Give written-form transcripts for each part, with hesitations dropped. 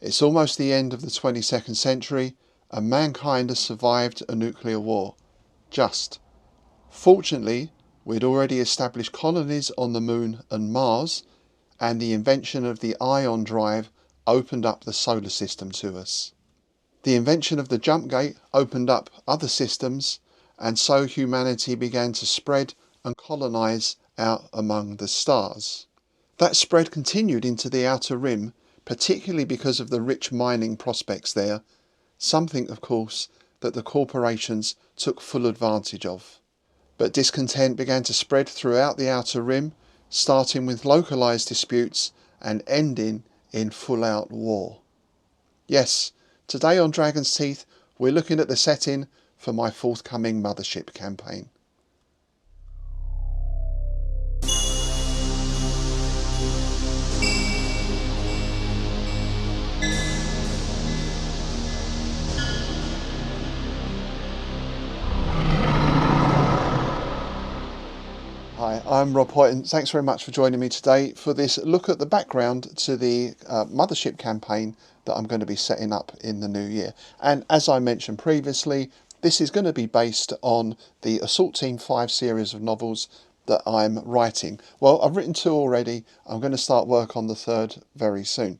It's almost the end of the 22nd century and mankind has survived a nuclear war. Just. Fortunately, we'd already established colonies on the Moon and Mars, and the invention of the ion drive opened up the solar system to us. The invention of the jump gate opened up other systems, and so humanity began to spread and colonize out among the stars. That spread continued into the outer rim, particularly because of the rich mining prospects there, something, of course, that the corporations took full advantage of. But discontent began to spread throughout the outer rim, starting with localized disputes and ending in full-out war. Yes, today on Dragon's Teeth, we're looking at the setting for my forthcoming Mothership campaign. Hi, I'm Rob Hoyt and thanks very much for joining me today for this look at the background to the Mothership campaign that I'm going to be setting up in the new year. And as I mentioned previously, this is going to be based on the Assault Team 5 series of novels that I'm writing. Well, I've written 2 already. I'm going to start work on the 3rd very soon.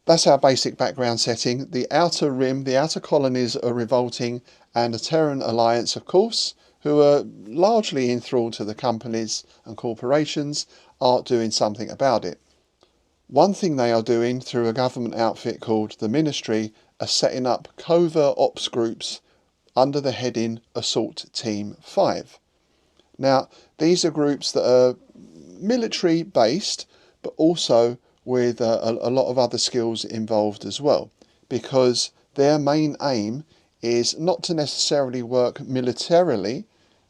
That's our basic background setting. The outer rim, the outer colonies are revolting, and the Terran Alliance, of course, who are largely enthralled to the companies and corporations, are doing something about it. One thing they are doing through a government outfit called the Ministry are setting up covert ops groups under the heading Assault Team 5. Now, these are groups that are military based, but also with a lot of other skills involved as well, because their main aim is not to necessarily work militarily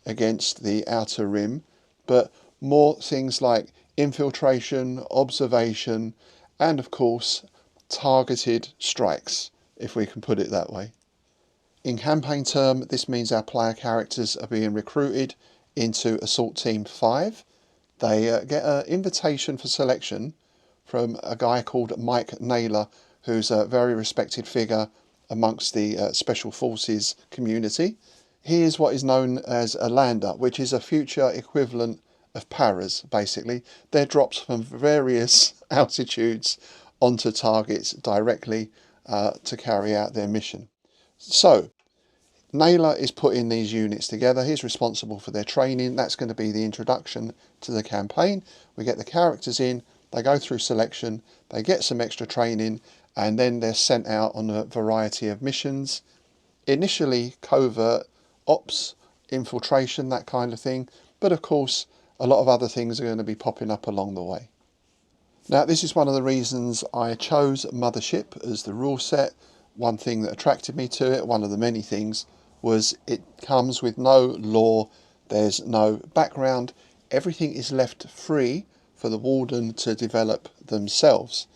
against the outer rim, but more things like infiltration, observation, and of course targeted strikes, if we can put it that way. In campaign term, this means our player characters are being recruited into Assault Team 5. They get an invitation for selection from a guy called Mike Naylor, who's a very respected figure amongst the Special Forces community. He is what is known as a lander, which is a future equivalent of paras, basically. They're drops from various altitudes onto targets directly to carry out their mission. So, Naylor is putting these units together. He's responsible for their training. That's going to be the introduction to the campaign. We get the characters in, they go through selection, they get some extra training, and then they're sent out on a variety of missions. Initially covert ops, infiltration, that kind of thing, but of course a lot of other things are going to be popping up along the way. Now, this is one of the reasons I chose Mothership as the rule set. One thing that attracted me to it, one of the many things, was it comes with no lore, there's no background, everything is left free for the Warden to develop themselves.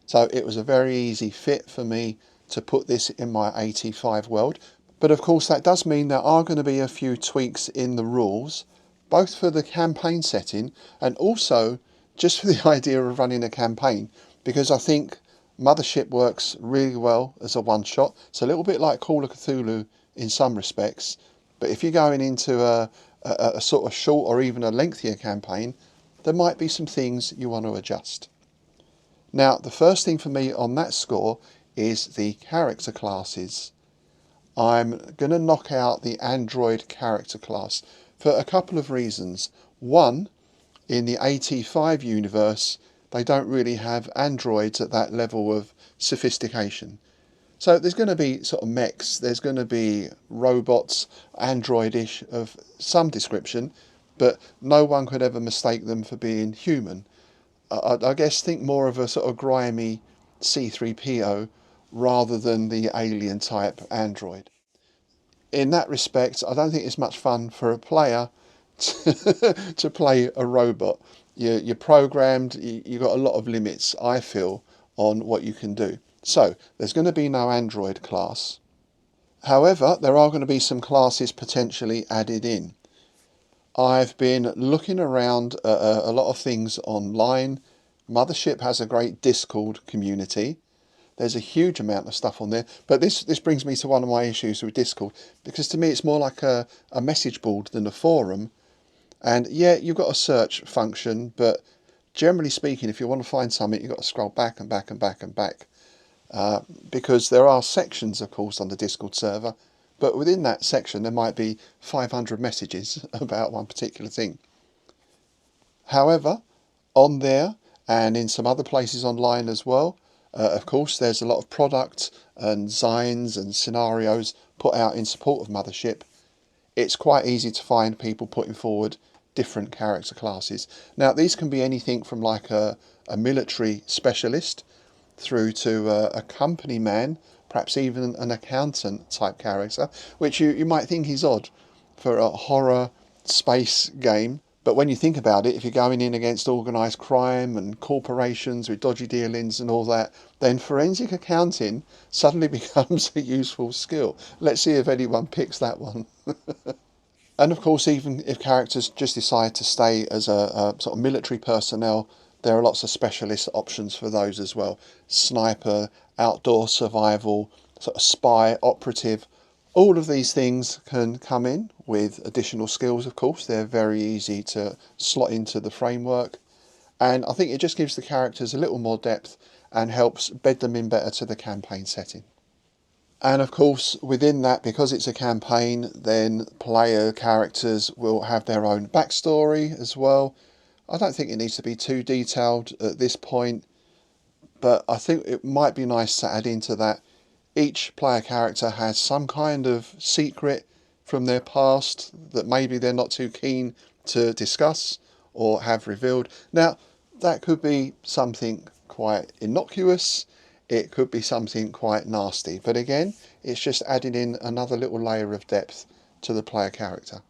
So it was a very easy fit for me to put this in my AT5 world. But of course that does mean there are going to be a few tweaks in the rules, both for the campaign setting and also just for the idea of running a campaign, because I think Mothership works really well as a one-shot. It's a little bit like Call of Cthulhu in some respects, but if you're going into a sort of short or even a lengthier campaign, there might be some things you want to adjust. Now, the first thing for me on that score is the character classes. I'm going to knock out the android character class for a couple of reasons. One, in the AT5 universe, they don't really have androids at that level of sophistication. So there's going to be sort of mechs, there's going to be robots, androidish of some description, but no one could ever mistake them for being human. I guess think more of a sort of grimy C3PO rather than the alien type android. In that respect, I don't think it's much fun for a player to play a robot. You're programmed, you've got a lot of limits, I feel, on what you can do. So, there's going to be no android class. However, there are going to be some classes potentially added in. I've been looking around a lot of things online. Mothership has a great Discord community. There's a huge amount of stuff on there, but this brings me to one of my issues with Discord, because to me it's more like a message board than a forum. And yeah, you've got a search function, but generally speaking, if you want to find something, you've got to scroll back and back and back and back, because there are sections, of course, on the Discord server, but within that section there might be 500 messages about one particular thing. However, on there and in some other places online as well, of course, there's a lot of product and designs and scenarios put out in support of Mothership. It's quite easy to find people putting forward different character classes. Now, these can be anything from like a military specialist through to a company man, perhaps even an accountant type character, which you might think is odd for a horror space game. But when you think about it, if you're going in against organised crime and corporations with dodgy dealings and all that, then forensic accounting suddenly becomes a useful skill. Let's see if anyone picks that one. And of course, even if characters just decide to stay as a sort of military personnel, there are lots of specialist options for those as well. Sniper, outdoor survival, sort of spy, operative. All of these things can come in with additional skills, of course. They're very easy to slot into the framework. And I think it just gives the characters a little more depth and helps bed them in better to the campaign setting. And of course, within that, because it's a campaign, then player characters will have their own backstory as well. I don't think it needs to be too detailed at this point, but I think it might be nice to add into that each player character has some kind of secret from their past that maybe they're not too keen to discuss or have revealed. Now, that could be something quite innocuous, it could be something quite nasty, but again, it's just adding in another little layer of depth to the player character.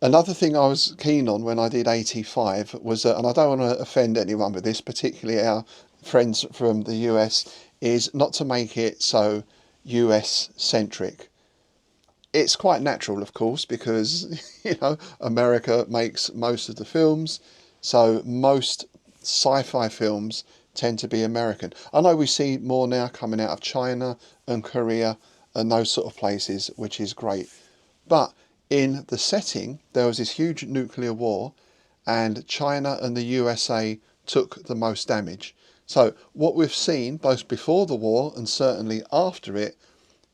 Another thing I was keen on when I did 85 was, and I don't want to offend anyone with this, particularly our friends from the US, is not to make it so US centric. It's quite natural, of course, because America makes most of the films, so most sci-fi films tend to be American. I know we see more now coming out of China and Korea and those sort of places, which is great. But in the setting, there was this huge nuclear war, and China and the USA took the most damage. So what we've seen, both before the war and certainly after it,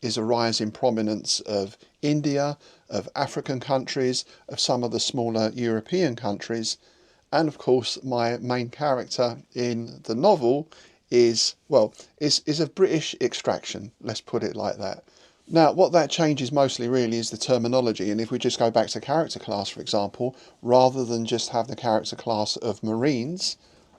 is a rise in prominence of India, of African countries, of some of the smaller European countries. And of course, my main character in the novel is of British extraction, let's put it like that. Now, what that changes mostly really is the terminology. And if we just go back to character class, for example, rather than just have the character class of Marines,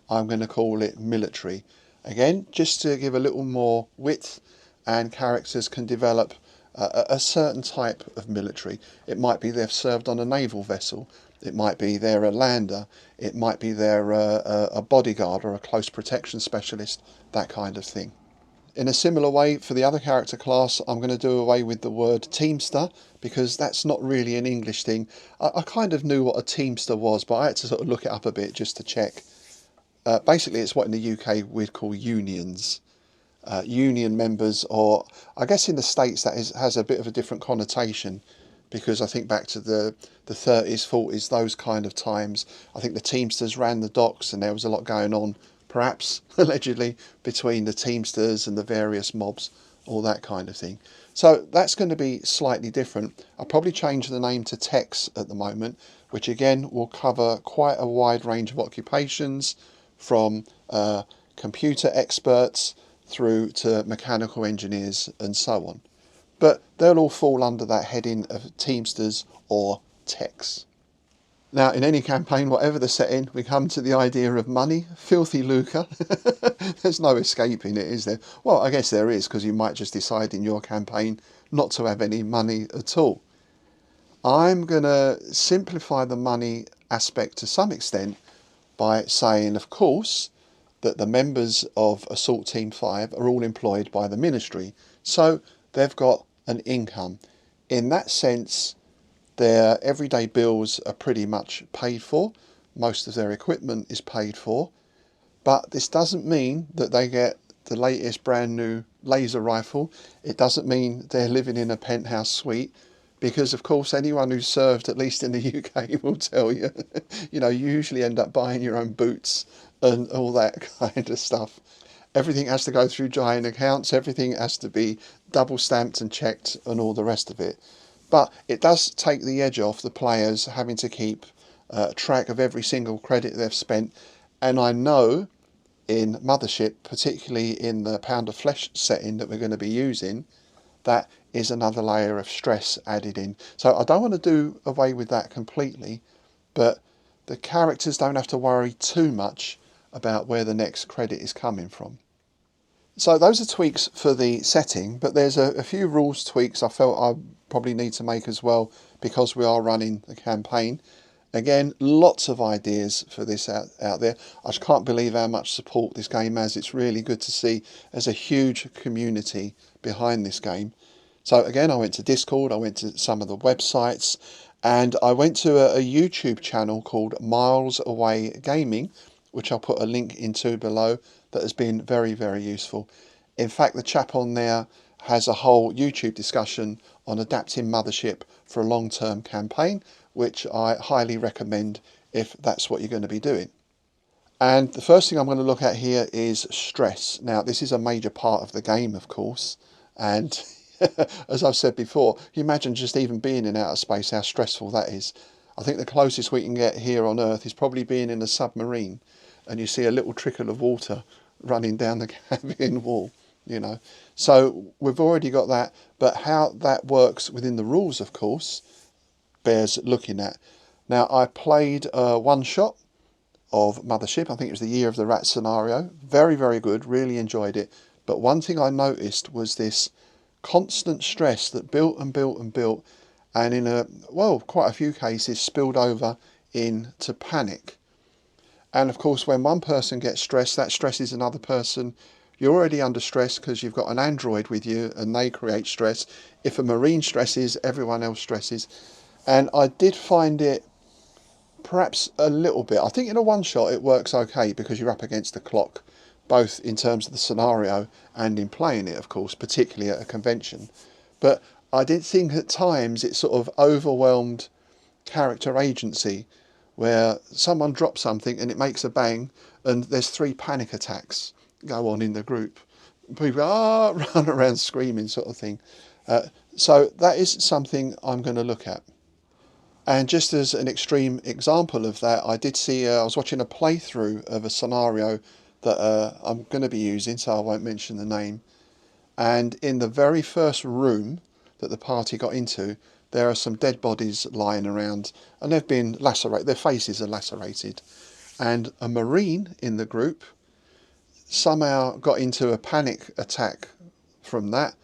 I'm going to call it military. Again, just to give a little more width, and characters can develop a certain type of military. It might be they've served on a naval vessel. It might be they're a lander. It might be they're a bodyguard or a close protection specialist, that kind of thing. In a similar way, for the other character class, I'm going to do away with the word Teamster, because that's not really an English thing. I kind of knew what a Teamster was, but I had to sort of look it up a bit just to check. Basically, it's what in the UK we'd call unions. Union members, or I guess in the States that has a bit of a different connotation, because I think back to the 30s, 40s, those kind of times, I think the Teamsters ran the docks and there was a lot going on, perhaps allegedly, between the Teamsters and the various mobs, all that kind of thing. So that's going to be slightly different. I'll probably change the name to Techs at the moment, which again will cover quite a wide range of occupations, from computer experts through to mechanical engineers and so on. But they'll all fall under that heading of Teamsters or Techs. Now, in any campaign, whatever the setting, we come to the idea of money, filthy lucre. There's no escaping it, is there? Well, I guess there is, because you might just decide in your campaign not to have any money at all. I'm going to simplify the money aspect to some extent by saying, of course, that the members of Assault Team 5 are all employed by the ministry, so they've got an income. In that sense, their everyday bills are pretty much paid for, most of their equipment is paid for, but this doesn't mean that they get the latest brand new laser rifle, it doesn't mean they're living in a penthouse suite, because of course anyone who's served, at least in the UK, will tell you, you know, you usually end up buying your own boots and all that kind of stuff. Everything has to go through giant accounts, everything has to be double stamped and checked and all the rest of it. But it does take the edge off the players having to keep track of every single credit they've spent. And I know in Mothership, particularly in the pound of flesh setting that we're going to be using, that is another layer of stress added in. So I don't want to do away with that completely, but the characters don't have to worry too much about where the next credit is coming from. So those are tweaks for the setting, but there's a few rules tweaks I felt I probably need to make as well, because we are running the campaign. Again, lots of ideas for this out there. I just can't believe how much support this game has. It's really good to see there's a huge community behind this game. So again, I went to Discord, I went to some of the websites, and I went to a YouTube channel called Miles Away Gaming, which I'll put a link into below, that has been very, very useful. In fact, the chap on there has a whole YouTube discussion on adapting Mothership for a long-term campaign, which I highly recommend if that's what you're going to be doing. And the first thing I'm going to look at here is stress. Now, this is a major part of the game, of course, and as I've said before, you imagine just even being in outer space, how stressful that is. I think the closest we can get here on Earth is probably being in a submarine and you see a little trickle of water running down the cabin wall, you know. So we've already got that, but how that works within the rules, of course, bears looking at. Now, I played one shot of Mothership. I think it was the Year of the Rat scenario. Very, very good. Really enjoyed it. But one thing I noticed was this constant stress that built and built and built, and in quite a few cases spilled over into panic. And of course, when one person gets stressed, that stresses another person. You're already under stress because you've got an android with you and they create stress. If a marine stresses, everyone else stresses. And I did find it perhaps a little bit, I think in a one shot it works okay because you're up against the clock, both in terms of the scenario and in playing it, of course, particularly at a convention. But I did think at times it sort of overwhelmed character agency, where someone drops something and it makes a bang and there's 3 panic attacks go on in the group. People run around screaming, sort of thing. So that is something I'm going to look at. And just as an extreme example of that, I did see, I was watching a playthrough of a scenario that I'm going to be using, so I won't mention the name. And in the very first room that the party got into, there are some dead bodies lying around, and they've been lacerated, their faces are lacerated. And a marine in the group somehow got into a panic attack from that,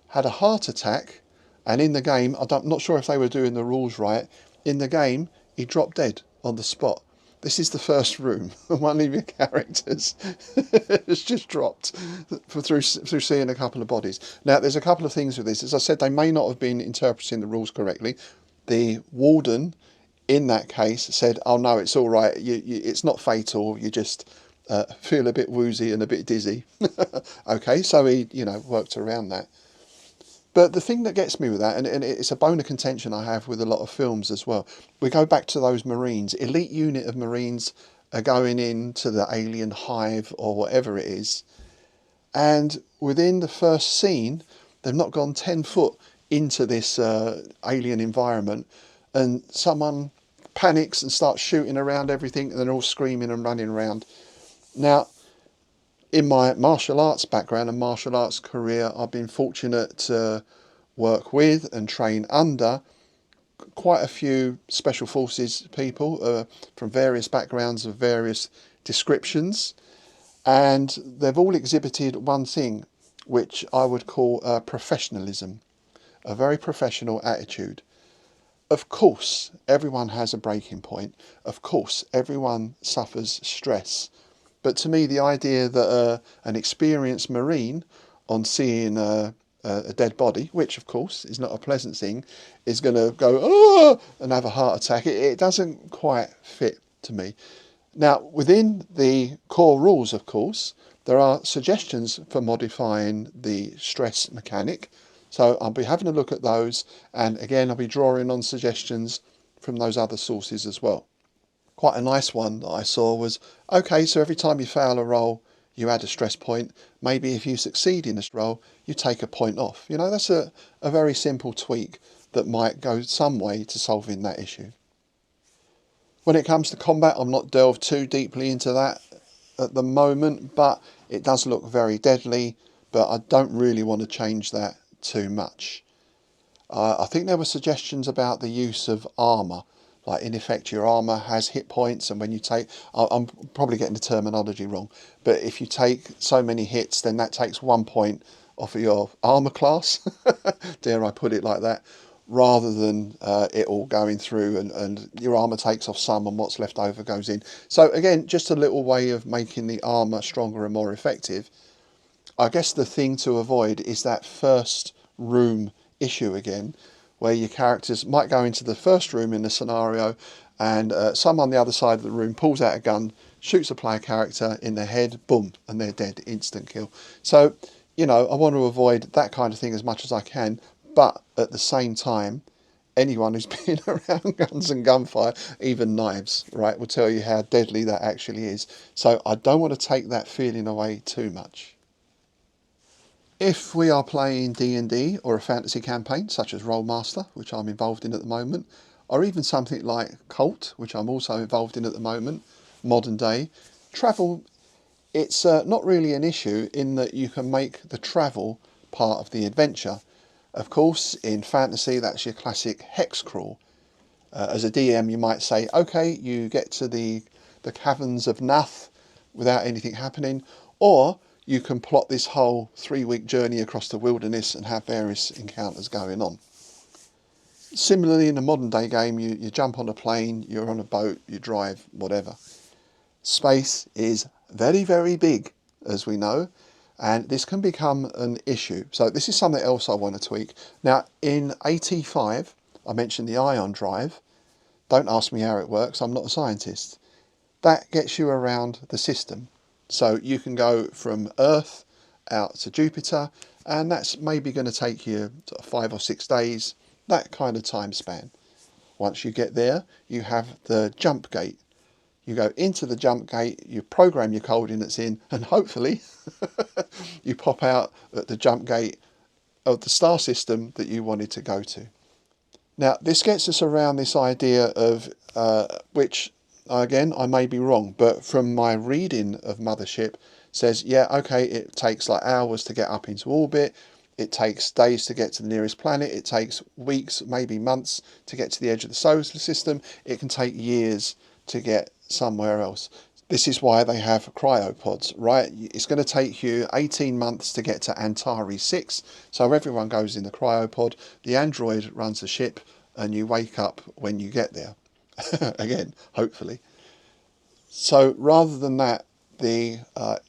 had a heart attack, and in the game, I'm not sure if they were doing the rules right, in the game, he dropped dead on the spot. This is the first room. One of your characters has just dropped through seeing a couple of bodies. Now, there's a couple of things with this. As I said, they may not have been interpreting the rules correctly. The warden, in that case, said, "Oh no, it's all right. It's not fatal. You just feel a bit woozy and a bit dizzy." Okay, so he, worked around that. But the thing that gets me with that, and it's a bone of contention I have with a lot of films as well, we go back to those Marines. Elite unit of Marines are going into the alien hive or whatever it is, and within the first scene, they've not gone 10 foot into this alien environment, and someone panics and starts shooting around everything, and they're all screaming and running around. Now, in my martial arts background and martial arts career, I've been fortunate to work with and train under quite a few special forces people from various backgrounds of various descriptions, and they've all exhibited one thing which I would call professionalism, a very professional attitude. Of course, everyone has a breaking point. Of course, everyone suffers stress. But to me, the idea that an experienced Marine, on seeing a dead body, which of course is not a pleasant thing, is going to go, and have a heart attack, it doesn't quite fit to me. Now, within the core rules, of course, There are suggestions for modifying the stress mechanic, so I'll be having a look at those, and again I'll be drawing on suggestions from those other sources as well. Quite a nice one that I saw was, okay, so every time you fail a roll you add a stress point. Maybe if you succeed in this roll you take a point off. You know, that's a very simple tweak that might go some way to solving that issue. When it comes to combat, I'm not delved too deeply into that at the moment, but it does look very deadly, but I don't really want to change that too much. I think there were suggestions about the use of armour, like in effect your armour has hit points, and when you take, I'm probably getting the terminology wrong, but if you take so many hits then that takes 1 point off of your armour class, dare I put it like that, rather than it all going through and your armour takes off some and what's left over goes in. So again, just a little way of making the armour stronger and more effective. I guess the thing to avoid is that first room issue again, where your characters might go into the first room in the scenario and someone on the other side of the room pulls out a gun, shoots a player character in the head, boom, and they're dead, instant kill. So, you know, I want to avoid that kind of thing as much as I can, but at the same time, anyone who's been around guns and gunfire, even knives, right, will tell you how deadly that actually is. So I don't want to take that feeling away too much. If we are playing D&D or a fantasy campaign, such as Rolemaster, which I'm involved in at the moment, or even something like Cult, which I'm also involved in at the moment, modern day, travel, it's not really an issue in that you can make the travel part of the adventure. Of course, in fantasy, that's your classic hex crawl. As a DM, you might say, okay, you get to the caverns of Nath without anything happening, or you can plot this whole 3-week journey across the wilderness and have various encounters going on. Similarly, in a modern day game, you jump on a plane, you're on a boat, you drive, whatever. Space is very, very big, as we know, and this can become an issue. So this is something else I want to tweak. Now, in AT5, I mentioned the ion drive. Don't ask me how it works, I'm not a scientist. That gets you around the system. So you can go from Earth out to Jupiter, and that's maybe going to take you 5 or 6 days, that kind of time span. Once you get there, you have the jump gate. You go into the jump gate, you program your coordinates in, and hopefully you pop out at the jump gate of the star system that you wanted to go to. Now, this gets us around this idea of, which, again, I may be wrong, but from my reading of Mothership, says, yeah, okay, it takes like hours to get up into orbit, it takes days to get to the nearest planet, it takes weeks, maybe months to get to the edge of the solar system, it can take years to get somewhere else. This is why they have cryopods, right? It's going to take you 18 months to get to Antares 6, so everyone goes in the cryopod, the android runs the ship, and you wake up when you get there. Again, hopefully. So rather than that, the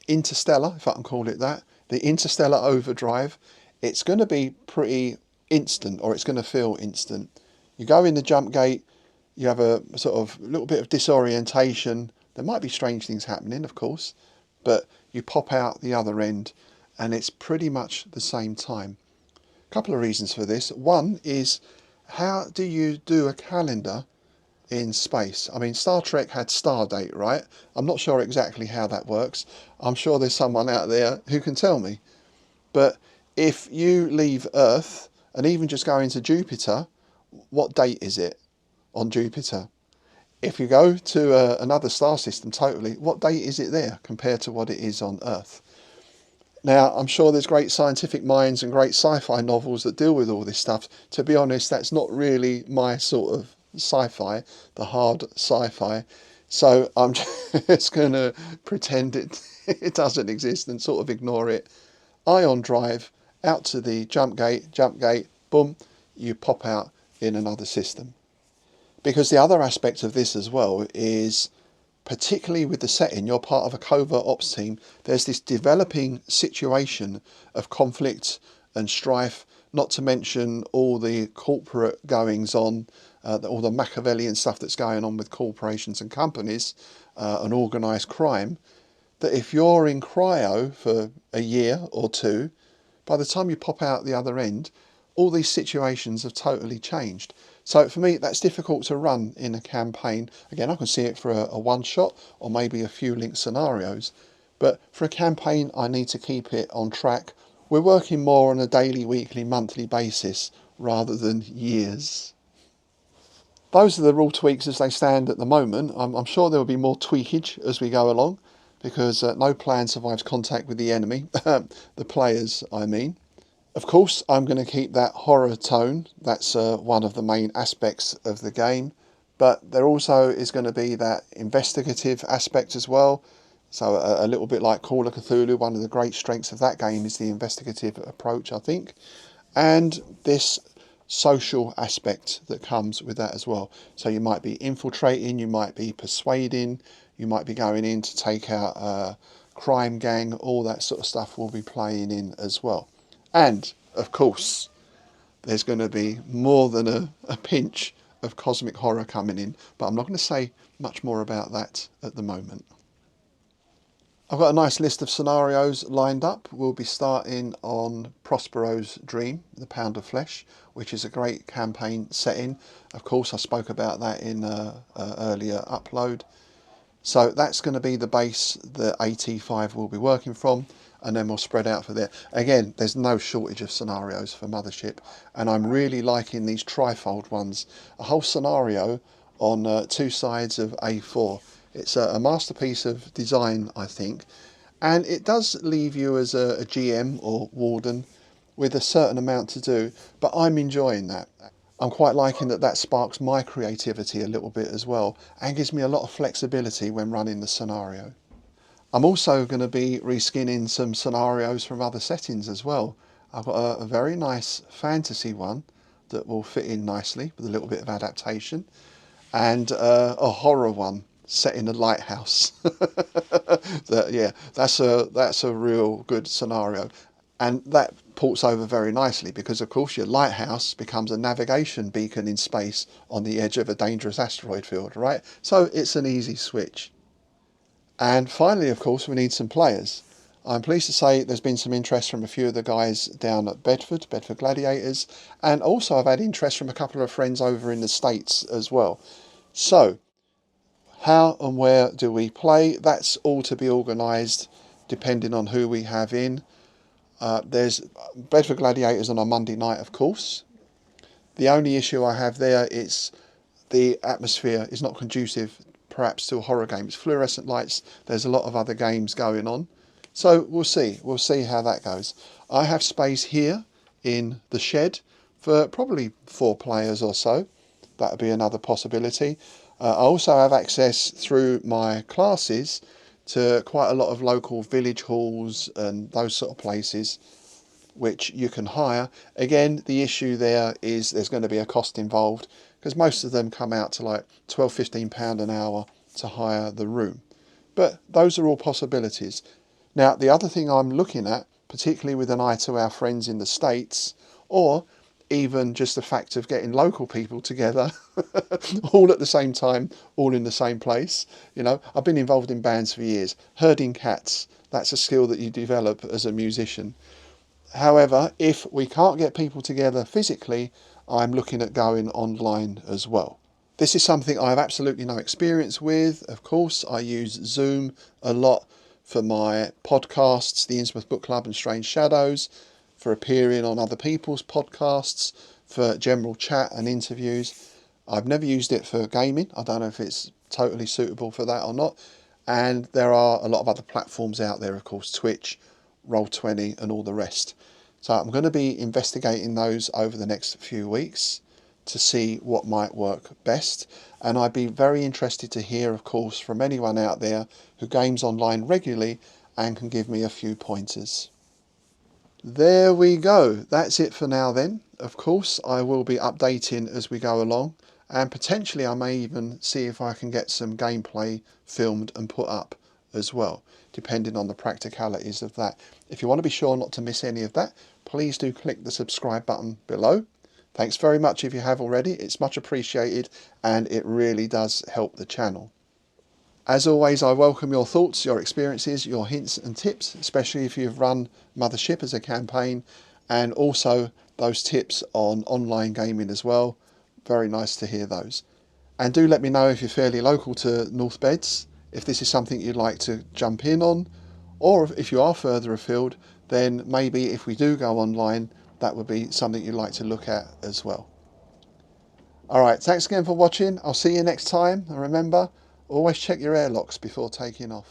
interstellar, if I can call it that, the interstellar overdrive, it's going to be pretty instant, or it's going to feel instant. You go in the jump gate, you have a sort of little bit of disorientation. There might be strange things happening, of course, but you pop out the other end and it's pretty much the same time. A couple of reasons for this. One is, how do you do a calendar in space? I mean, Star Trek had Stardate, right? I'm not sure exactly how that works. I'm sure there's someone out there who can tell me. But if you leave Earth and even just go into Jupiter, what date is it on Jupiter? If you go to another star system totally, what date is it there compared to what it is on Earth? Now, I'm sure there's great scientific minds and great sci-fi novels that deal with all this stuff. To be honest, that's not really my sort of sci-fi, the hard sci-fi. So I'm just going to pretend it doesn't exist and sort of ignore it. Ion drive, out to the jump gate, boom, you pop out in another system. Because the other aspect of this as well is, particularly with the setting, you're part of a covert ops team, there's this developing situation of conflict and strife, not to mention all the corporate goings on, all the Machiavellian stuff that's going on with corporations and companies and organised crime. that if you're in cryo for a year or two, by the time you pop out the other end, all these situations have totally changed. So for me, that's difficult to run in a campaign. Again, I can see it for a one shot or maybe a few linked scenarios. But for a campaign, I need to keep it on track. We're working more on a daily, weekly, monthly basis rather than years. Those are the rule tweaks as they stand at the moment. I'm sure there will be more tweakage as we go along, because no plan survives contact with the enemy, the players I mean. Of course, I'm going to keep that horror tone. That's one of the main aspects of the game. But there also is going to be that investigative aspect as well. So a little bit like Call of Cthulhu, one of the great strengths of that game is the investigative approach, I think. And this social aspect that comes with that as well. So you might be infiltrating, you might be persuading, you might be going in to take out a crime gang, all that sort of stuff will be playing in as well. And, of course, there's going to be more than a pinch of cosmic horror coming in, but I'm not going to say much more about that at the moment. I've got a nice list of scenarios lined up. We'll be starting on Prospero's Dream, the Pound of Flesh, which is a great campaign setting. Of course, I spoke about that in an earlier upload. So that's going to be the base that AT5 will be working from, and then we'll spread out for there. Again, there's no shortage of scenarios for Mothership, and I'm really liking these trifold ones. A whole scenario on two sides of A4. It's a masterpiece of design, I think, and it does leave you as a GM or warden with a certain amount to do, but I'm enjoying that. I'm quite liking that that sparks my creativity a little bit as well, and gives me a lot of flexibility when running the scenario. I'm also going to be reskinning some scenarios from other settings as well. I've got a very nice fantasy one that will fit in nicely with a little bit of adaptation, and a horror one set in a lighthouse. Yeah, that's a real good scenario, and that ports over very nicely because, of course, your lighthouse becomes a navigation beacon in space on the edge of a dangerous asteroid field, right? So it's an easy switch. And finally, of course, we need some players. I'm pleased to say there's been some interest from a few of the guys down at Bedford Gladiators, and also I've had interest from a couple of friends over in the States as well. So, how and where do we play? That's all to be organised depending on who we have in. There's Bedford Gladiators on a Monday night, of course. The only issue I have there is the atmosphere is not conducive perhaps to a horror game. It's fluorescent lights. There's a lot of other games going on. So we'll see. We'll see how that goes. I have space here in the shed for probably 4 players or so. That would be another possibility. I also have access through my classes to quite a lot of local village halls and those sort of places which you can hire. Again, the issue there is there's going to be a cost involved because most of them come out to like £12–15 an hour to hire the room. But those are all possibilities. Now, the other thing I'm looking at, particularly with an eye to our friends in the States, or even just the fact of getting local people together all at the same time, all in the same place. You know, I've been involved in bands for years. Herding cats, that's a skill that you develop as a musician. However, if we can't get people together physically, I'm looking at going online as well. This is something I have absolutely no experience with. Of course, I use Zoom a lot for my podcasts, the Innsmouth Book Club and Strange Shadows, for appearing on other people's podcasts, for general chat and interviews. I've never used it for gaming. I don't know if it's totally suitable for that or not. And there are a lot of other platforms out there, of course, Twitch, Roll20 and all the rest. So I'm going to be investigating those over the next few weeks to see what might work best. And I'd be very interested to hear, of course, from anyone out there who games online regularly and can give me a few pointers. There we go. That's it for now then. Of course, I will be updating as we go along, and potentially I may even see if I can get some gameplay filmed and put up as well, depending on the practicalities of that. If you want to be sure not to miss any of that, please do click the subscribe button below. Thanks very much if you have already. It's much appreciated and it really does help the channel. As always, I welcome your thoughts, your experiences, your hints and tips, especially if you've run Mothership as a campaign, and also those tips on online gaming as well. Very nice to hear those. And do let me know if you're fairly local to North Beds, if this is something you'd like to jump in on, or if you are further afield, then maybe if we do go online, that would be something you'd like to look at as well. Alright, thanks again for watching. I'll see you next time. And remember, always check your airlocks before taking off.